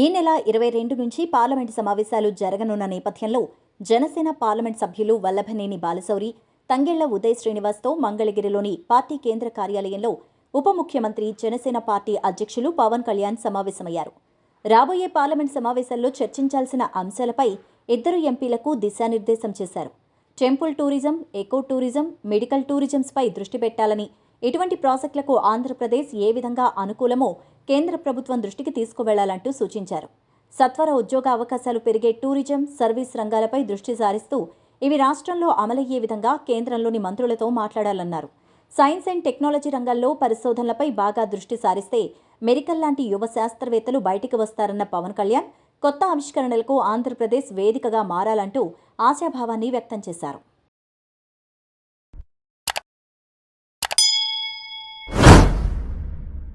ఈ నెల 22 నుంచి పార్లమెంటు సమావేశాలు జరగనున్న నేపథ్యంలో జనసేన పార్లమెంట్ సభ్యులు వల్లభనేని బాలశౌరి, తంగెళ్ల ఉదయ్ శ్రీనివాస్తో మంగళగిరిలోని పార్టీ కేంద్ర కార్యాలయంలో ఉప ముఖ్యమంత్రి, జనసేన పార్టీ అధ్యక్షులు పవన్ కళ్యాణ్ సమావేశమయ్యారు. రాబోయే పార్లమెంట్ సమావేశాల్లో చర్చించాల్సిన అంశాలపై ఇద్దరు ఎంపీలకు దిశానిర్దేశం చేశారు. Temple tourism, eco tourism, medical టూరిజంపై దృష్టి పెట్టాలని, ఇటువంటి ప్రాజెక్టులకు ఆంధ్రప్రదేశ్ ఏ విధంగా అనుకూలమో కేంద్ర ప్రభుత్వం దృష్టికి తీసుకువెళ్లాలంటూ సూచించారు. సత్వర ఉద్యోగ అవకాశాలు పెరిగే టూరిజం, సర్వీస్ రంగాలపై దృష్టి సారిస్తూ ఇవి రాష్ట్రంలో అమలయ్యే విధంగా కేంద్రంలోని మంత్రులతో మాట్లాడాలన్నారు. సైన్స్ అండ్ టెక్నాలజీ రంగాల్లో పరిశోధనలపై బాగా దృష్టి సారిస్తే మెడికల్ లాంటి యువ శాస్త్రవేత్తలు బయటికి వస్తారన్న పవన్ కళ్యాణ్ కొత్త ఆవిష్కరణలకు ఆంధ్రప్రదేశ్ వేదికగా మారాలంటూ ఆశాభావాన్ని వ్యక్తం చేశారు.